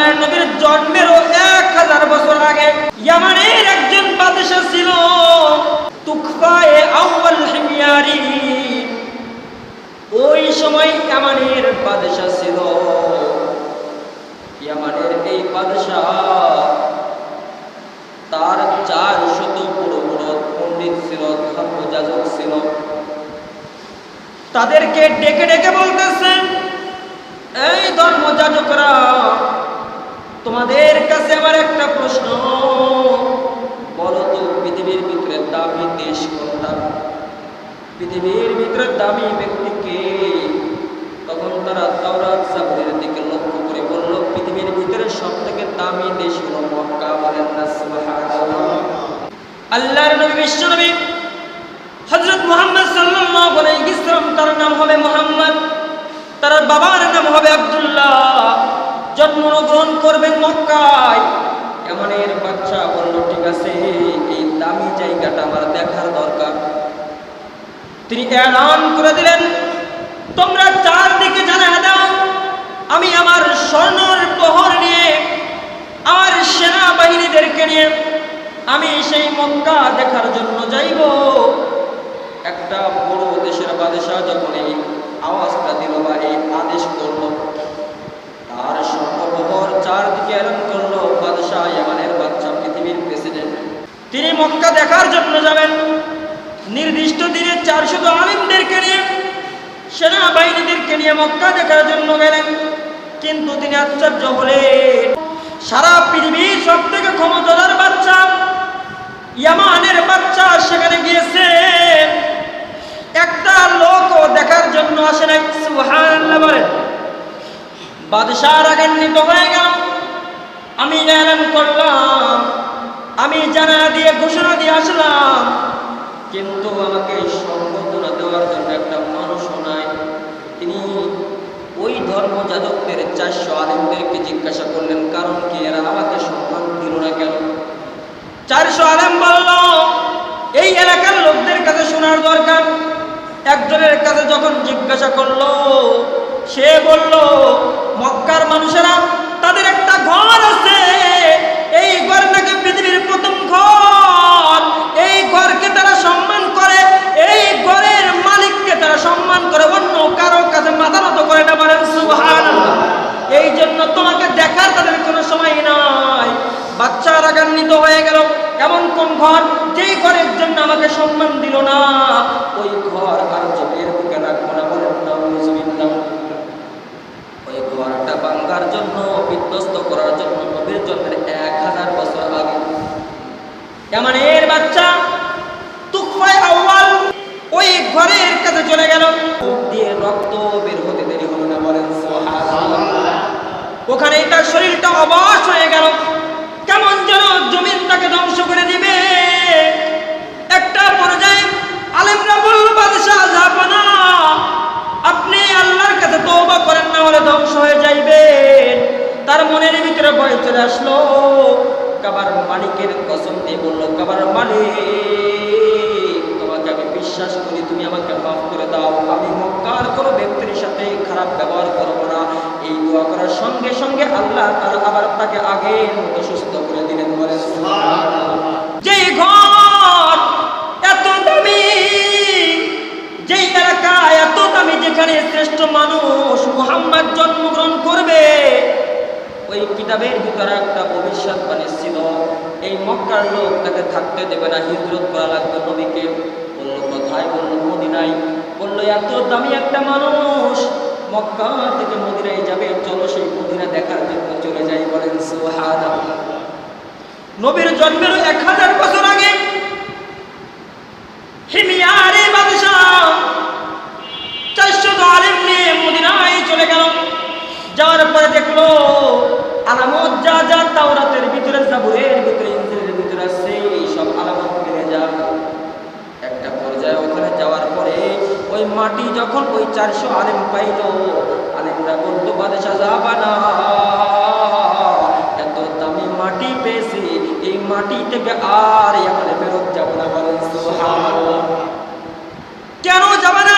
আল্লাহর নবীর জন্মেরও 1000 বছর আগে ইয়ামানের একজন বাদশা ছিল তুকফায়ে আউয়াল হিময়ারি। ওই সময় ইয়ামানের বাদশা ছিল, ইয়ামানের এই বাদশা তার 400 বড় বড় পণ্ডিত ছিল, ধর্মযাজক ছিল। তাদেরকে ডেকে ডেকে বলতেছেন, এই ধর্মযাজকরা, তোমাদের কাছে আমার একটা প্রশ্ন, বলো তো পৃথিবীর ভিতরে দামি দেশ কোনটা? পৃথিবীর ভিতরে দামি ব্যক্তি কে? তখন তারা তাওরাত জাবুরের দিকে লক্ষ্য করে বলল, পৃথিবীর ভিতরে সবথেকে দামি দেশ হলো মক্কা। বলেন না সুবহানাল্লাহ। আল্লাহর নবী বিশ্বনবী হযরত মুহাম্মদ সাল্লাল্লাহু আলাইহি ওয়াসাল্লাম, তার নাম হবে মুহাম্মদ, তার বাবার নাম হবে আব্দুল্লাহ, জন্মগ্রহণ করবেন মক্কায়। ইয়ামানের বাদশা বলল, ঠিক আছে, এই দামি জায়গাটা আমার দেখার দরকার। তিনি এলান করে দিলেন, তোমরা চারদিকে জানায়া দাও, আমি আমার সৈন্যর বহর নিয়ে, আমার সেনাবাহিনীদেরকে নিয়ে আমি সেই মক্কা দেখার জন্য যাইব। একটা বড় দেশের বাদশা যখন এই আওয়াজটা দিল বা এই আদেশ করলো, তার সর্ববহর চারদিকে এলান করলো, বাদশা ইয়ামানের বাদশা, পৃথিবীর প্রেসিডেন্ট, তিনি মক্কা দেখার জন্য যাবেন। নির্দিষ্ট দিনে 400 আলিমদেরকে নিয়ে, সেনাবাহিনীদেরকে নিয়ে মক্কা দেখার জন্য গেলেন। কিন্তু তিনি আশ্চর্য হলেন, সারা পৃথিবীর সব থেকে ক্ষমতাধর বাচ্চা ইয়ামানের বাচ্চা সেখানে গিয়েছে, একটা লোকও দেখার জন্য আসে নাই। সুবহানাল্লাহ বলেন। বাদশা রাগান্বিত হয়ে গেল, আমি এলান করলাম, আমি জানা দিয়ে ঘোষণা দিয়ে আসলাম, কিন্তু আমাকে সম্বোধনা দেওয়ার জন্য একটা মানুষও নাই। তিনি ওই ধর্মযাজকদের 400 আলেমদেরকে জিজ্ঞাসা করলেন, কারণ কি এরা আমাকে সম্মান দিল না কেন? 400 আলেম বলল, এই এলাকার লোকদের কাছে শোনার দরকার। একজনের কাছে যখন জিজ্ঞাসা করলো, সে বলল, মক্কার মানুষেরা, তাদের একটা ঘর আছে, এই ঘর নাকি পৃথিবীর প্রথম ঘর, এই ঘরকে তারা সম্মান করে, এই ঘরের মালিককে তারা সম্মান করে, অন্য কারো কাছে মাথা নত করে না। বলেন সুবহানাল্লাহ। এই জন্য তোমাকে দেখার তাদের কোনো সময় নাই। বাচ্চা রাগান্বিত হয়ে গেল, এমন কোন ঘর যেই ঘরের জন্য আমাকে সম্মান দিল না, ওই ঘর আর জমির বুকে রাখবো না। বলেন নাউযুবিল্লাহ। ওই ঘরটা ভাঙার জন্য, বিধ্বস্ত করার জন্য নবীর জন্মের 1000 বছর আগে ইয়ামানের বাচ্চা তুকফায়ে আউয়াল ওই ঘরের কাছে চলে গেল, দিয়ে রক্ত বের হতে দেরি হলো না। বলেন সুবহানাল্লাহ। ওখানে তার শরীরটা অবশ হয়ে গেল, কেমন যেন জমিন তাকে ধ্বংস করে দিবে। একটা পর্যায়ে আলেমরা বলল, বাদশা জাহাপনা, আপনি আল্লাহর কাছে তওবা করেন, না হলে ধ্বংস হয়ে যাইবেন। তার মনের ভিতরে ভয় চলে আসলো, কাবার মালিকের কসম দিয়ে বলল, কাবার মালিক, তোমাকে আমি বিশ্বাস করি, তুমি আমাকে মাফ করে দাও, আমি মক্কার কোনো ব্যক্তির সাথে খারাপ ব্যবহার করব না। এই দোয়া করার সঙ্গে সঙ্গে আল্লাহ তাআলা আবার তাকে আগের মতো সুস্থ করে দিলেন। বলেন সুবহানাল্লাহ। যেই ঘর এত দামি, যেই এলাকা এত দামি, যেখানে শ্রেষ্ঠ মানুষ মুহাম্মদ জন্মগ্রহণ করবে, ওই কিতাবের ভিতরে একটা ভবিষ্যৎবাণী ছিল, এই মক্কার লোক তাকে থাকতে দেবে না, হিজরত করা লাগবে নবীকে। বলল কোথায়? বলল মদিনায়। বলল এত দামি একটা মানুষ মক্কা থেকে মদিনায় যাবে, চলো সেই মদিনা দেখার জন্য চলে যাই। বলেন সুবহানাল্লাহ। নবীর জন্মের 1000 বছর আগে হিময়ারি বাদশা 400 আলেম নিয়ে মদিনায় চলে গেল। যাওয়ার পরে দেখলো আলামত যা যা তাওরাতের ভিতরে, জাবুরের ভিতরে, ইনজিলের ভিতরে আছে, এই সব আলামত মিলে যায়। একটা পর্যায়ে ওখানে যাওয়ার পরে ওই মাটি যখন ওই 400 আলেম পাইল, আলেমরা বলল, বাদশা জাহাপনা, এত দামি মাটি পেয়েছি, এই মাটি থেকে আর ইয়ামানে ফেরত যাব না। বলেন সুবহানাল্লাহ। কেন যাবে না?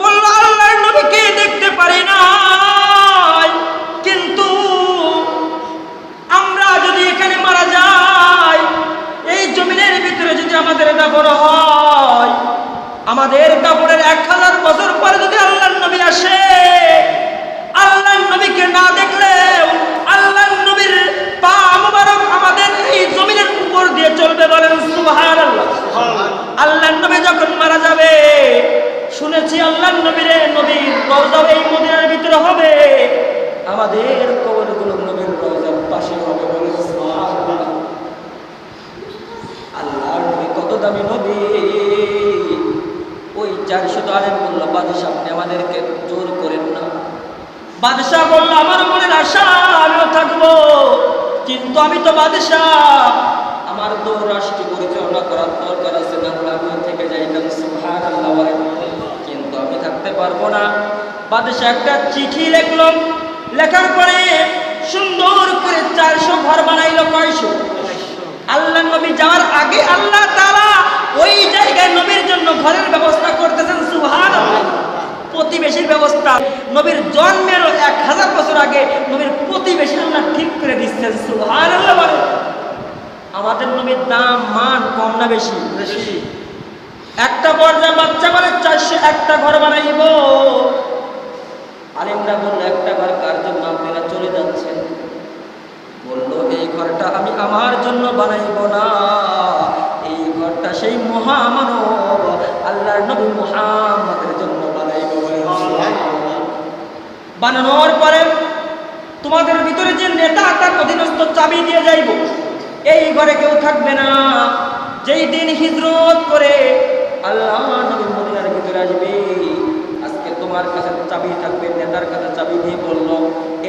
বলল, আল্লাহর নবীকে দেখতে পারি না, কিন্তু সুবহানাল্লাহ। আল্লাহর নবী যখন মারা যাবে, শুনেছি আল্লাহর নবীর রওজা এই মদিনার ভিতরে হবে, আমাদের কবরগুলো নবীর রওজার পাশে হবে। বলে সুবহানাল্লাহ। আল্লাহর নবী কত দামি নবী। ওই 400 আলেম বলল, বাদশাহ আপনি আমাদেরকে জোর করেন না। বাদশাহ বলল, আমার মনের আশা আমিও থাকবো, কিন্তু আমি তো বাদশাহ, আমার তো রাষ্ট্র পরিচালনা করার দরকার আছে, না হলে আমি থেকে যাইতাম। সুবহানাল্লাহ। কিন্তু আমি থাকতে পারবো না। বাদশাহ একটা চিঠি লিখলো, লেখার পরে সুন্দর করে 400 ঘর বানাইলো। কয়শো? আল্লাহ নবী যাওয়ার আগে আল্লাহ তাআলা ওই জায়গায় নবীর জন্য ঘরের ব্যবস্থা করতেছেন। সুবহানাল্লাহ। প্রতিবেশীর ব্যবস্থা নবীর জন্মের 1000 বছর আগে নবীর প্রতিবেশী আল্লাহ ঠিক করে দিচ্ছেন। সুবহানাল্লাহ। বলে আমাদের নবীর দাম মান কম না বেশি? বেশি। একটা পর্যায়ে বাচ্চা বলে 401টা ঘর বানাইব। আলেমরা বলল, একটা ঘর কার জন্য আপনারা চলে যাচ্ছেন? বলল, এই ঘরটা আমি আমার জন্য বানাইব না, এই ঘরটা সেই মহামানব আল্লাহর নবী মুহাম্মদের জন্য বানাইব। বানানোর পরে তোমাদের ভিতরে যে নেতা তার অধীনস্থ চাবি দিয়ে যাইব, এই ঘরে কেউ থাকবে না। যেই দিন হিজরত করে আল্লাহ নবী মদিনার ভিতরে আসবে, আজকে তোমার কাছে চাবি থাকবে, নেতার কাছে চাবি দিয়ে বলল,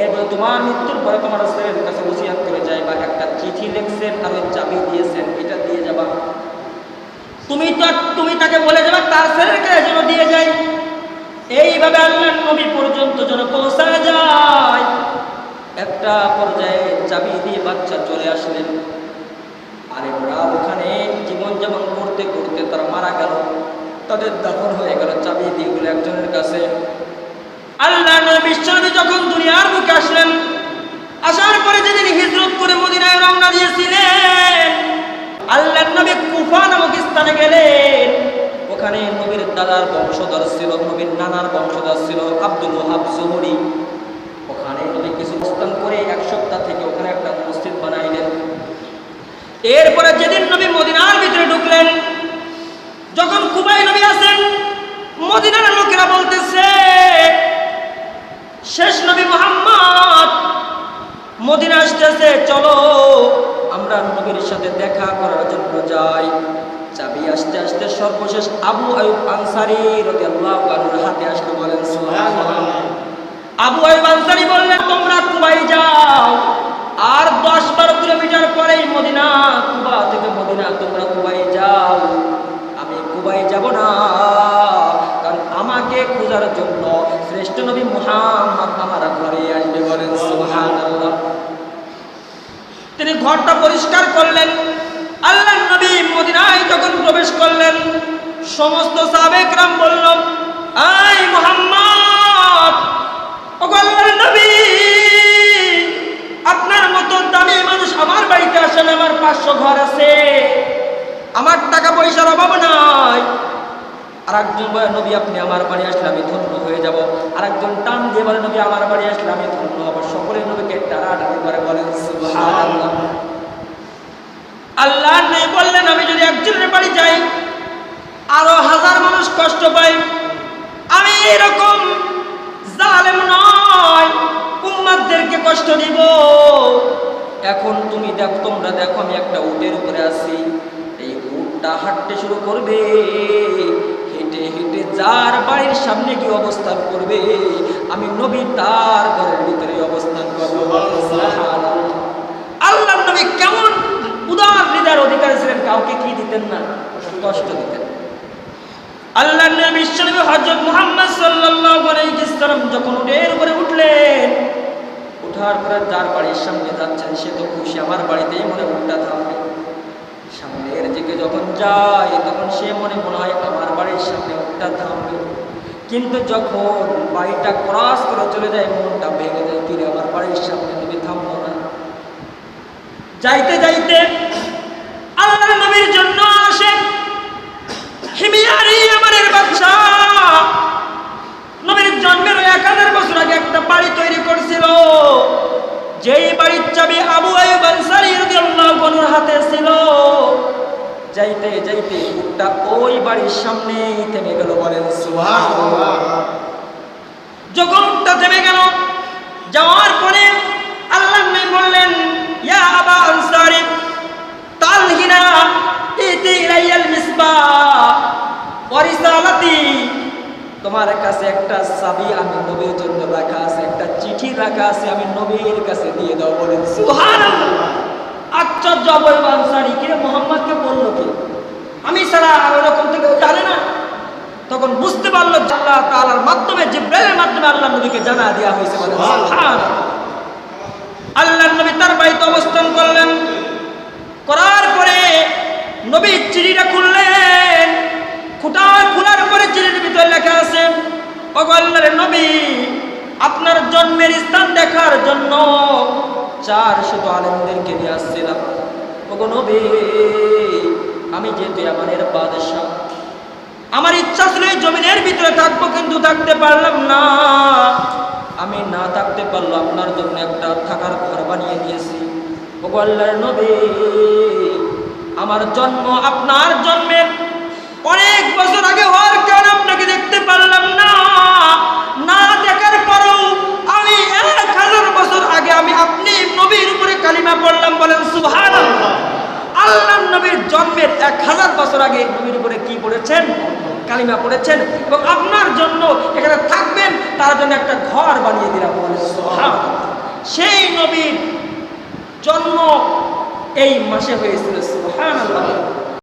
এরপর তোমার মৃত্যুর পরে তোমার ছেলের কাছে ওসিয়ত করে যাইবা, একটা চিঠি লিখছেন আর ওই চাবি দিয়েছেন, এটা দিয়ে যাবা। তুমি তাকে বলে যাবা তার ছেলের কাছে যেন দিয়ে যায়। এইভাবে আল্লাহর নবী পর্যন্ত যেন পৌঁছা যায়। একটা পর্যায়ে চাবি দিয়ে বাচ্চা চলে আসলেন। আলেমরা ওখানে জীবনযাপন করতে করতে তারা মারা গেল, তাদের দাফন হয়ে গেল চাবি দিয়ে গুলো একজনের কাছে। আল্লাহ নবী বিশ্বনবী যখন দুনিয়ার বুকে আসলেন, আসার পরে যেদিন হিজরত করে মদিনায় রওনা দিয়েছিলেন, আল্লাহর নবী কুফা নামক স্থানে গেলেন। ওখানে নবীর দাদার বংশধর ছিল, নবীর নানার বংশধর ছিল আব্দুল ওয়াহাব জুহরি। ওখানে নবী কিছু অবস্থান করে 1 সপ্তাহ থেকে ওখানে একটা মসজিদ বানাইলেন। এরপরে যেদিন নবী মদিনার ভিতরে ঢুকলেন, যখন কুবায় নবী আছেন, মদিনার লোকেরা বলতেছে, শেষ নবী মুহাম্মদ মদিনা আসতেছে, চলো আমরা নবীর সাথে দেখা করার জন্য যাই। চাবি আসতে আসতে সর্বশেষ আবু আইয়ুব আনসারী রাদিয়াল্লাহু আনহুর হাতে আসলো। বলেন সুবহানাল্লাহ। আবু আইয়ুব আনসারী বললেন, তোমরা কুবায় যাও, আর 10-12 কিলোমিটার পরেই মদিনা। কুবা থেকে মদিনা, তোমরা কুবায় যাও। আমি কুবায় যাব না, কারণ আমাকে খোঁজার জন্য শ্রেষ্ঠ নবী মুহাম্মদ আমার ঘরে আসবে। বলেন সুবহানাল্লাহ। তিনি ঘরটা পরিষ্কার করলেন। আল্লাহর নবী মদিনায় যখন প্রবেশ করলেন, সমস্ত সাহাবায়ে-কেরাম বলল, আই মুহাম্মদ, ওগো আল্লাহর নবী, আপনার মতো দামি মানুষ আমার বাড়িতে আসেন, আমার 500 ঘর আছে, আমার টাকা পয়সার অভাব নাই। আরেকজন বলে, নবী আপনি আমার বাড়ি আসলে আমি ধন্য হয়ে যাব। আরেকজন টান দিয়ে বলে, নবী আমার বাড়ি আসলে আমি ধন্য হব। সকলে নবীকে টানাটানি করে। বলেন সুবহানাল্লাহ। আল্লাহ নবী বললেন, আমি যদি একজনের বাড়ি যাই আরো 1000 মানুষ কষ্ট পায়, আমি এরকম জালেম নয়, উম্মতদেরকে কষ্ট দিব। এখন তোমরা দেখো, আমি একটা উটের উপরে আছি, এই উটটা হাঁটতে শুরু করবে, হেঁটে হেঁটে যার বাড়ির সামনে কি অবস্থান করবে, আমি নবী তার ঘরের ভিতরে অবস্থান করব। আল্লাহর নবী কেমন উদার হৃদয়ের অধিকারী ছিলেন, কাউকে কি দিতেন না, কষ্ট দিতেন। আল্লাহর নবী বিশ্বনবী হযরত মুহাম্মদ সাল্লাল্লাহু আলাইহি ওয়াসাল্লাম যখন উটের উপরে উঠলেন, উঠার পরে যার বাড়ির সামনে যাচ্ছেন সে তো খুশি, আমার বাড়িতেই মনে উঠটা থামবে। সামনের দিকে যখন যায় তখন সে মনে হয় আমার বাড়ির সামনে উঠটা থামবে। কিন্তু যখন বাড়িটা ক্রস করে চলে যায়, মনটা ভেঙে যায়, কিরে আমার বাড়ির সামনে তুমি থামবো না। যাইতে যাইতে আল্লাহর নবীর জন্য আসে হিমিয়ারি আমাদের বাচ্চা নবীর জন্মের 1000 বছর আগে একটা বাড়ি তৈরি করছিল, যেই বাড়ির চাবি আবু আইয়ুব আনসারী রাদিয়াল্লাহু আনহুর হাতে ছিল। যাইতে যাইতে উটটা ওই বাড়ির সামনেই থেমে গেল। বলেন সুবহানাল্লাহ। যখন উটটা থেমে গেল, যাওয়ার পরে আল্লাহর নবী বললেন, ইয়া আবা আনসারী তালহিনা ইতি ইলাইয়াল মিসবাহ ওয়া রিসালাতি, তোমার কাছে একটা চাবি আমি নবীর জন্য রাখা আছে, একটা চিঠি রাখা আছে, আমি নবীর কাছে দিয়ে দাও। বলেন সুবহানাল্লাহ। আশ্চর্য বলব আনসারী, কিরে মুহাম্মদকে বললো কি? আমি ছাড়া এরকম থেকে জানে না। তখন বুঝতে পারলো আল্লাহ তাআলার মাধ্যমে, জিবরাইলের মাধ্যমে আল্লাহ নবীকে জানা দেওয়া হয়েছে। বলেন সুবহানাল্লাহ। আল্লাহ নবী তার বাড়িতে অবস্থান করলেন, করার পরে নবী চিঠিটা খুললেন। খুঁটা খোলার পরে চিঠির ভিতরে লেখা আছে, ওগো আল্লাহর নবী, আপনার জন্মের স্থান দেখার জন্য 400 আলেমদেরকে নিয়ে আসছিলাম। ওগো নবী, আমি যেহেতু আমাদের বাদশাহ, আমার ইচ্ছা ছিল এই জমিনের ভিতরে থাকবো, কিন্তু থাকতে পারলাম না। আমি না থাকতে পারলো, আপনার জন্য একটা থাকার ঘর বানিয়ে দিয়েছি। ওগো আল্লাহর নবী, আমার জন্ম আপনার জন্মের অনেক বছর আগে হওয়ার কারণে আপনাকে দেখতে পারলাম না। না দেখার পরেও আমি 1000 বছর আগে আমি আপনি নবীর উপরে কালিমা পড়লাম। বলেন সুবহানাল্লাহ। আল্লাহর নবীর জন্মের 1000 বছর আগে নবীর উপরে কি পড়েছেন? কালিমা পড়েছেন, এবং আপনার জন্য এখানে থাকবেন, তার জন্য একটা ঘর বানিয়ে দিলাম। বলেন সুবহানাল্লাহ। সেই নবীর জন্ম এই মাসে হয়েছিল। সুবহানাল্লাহ।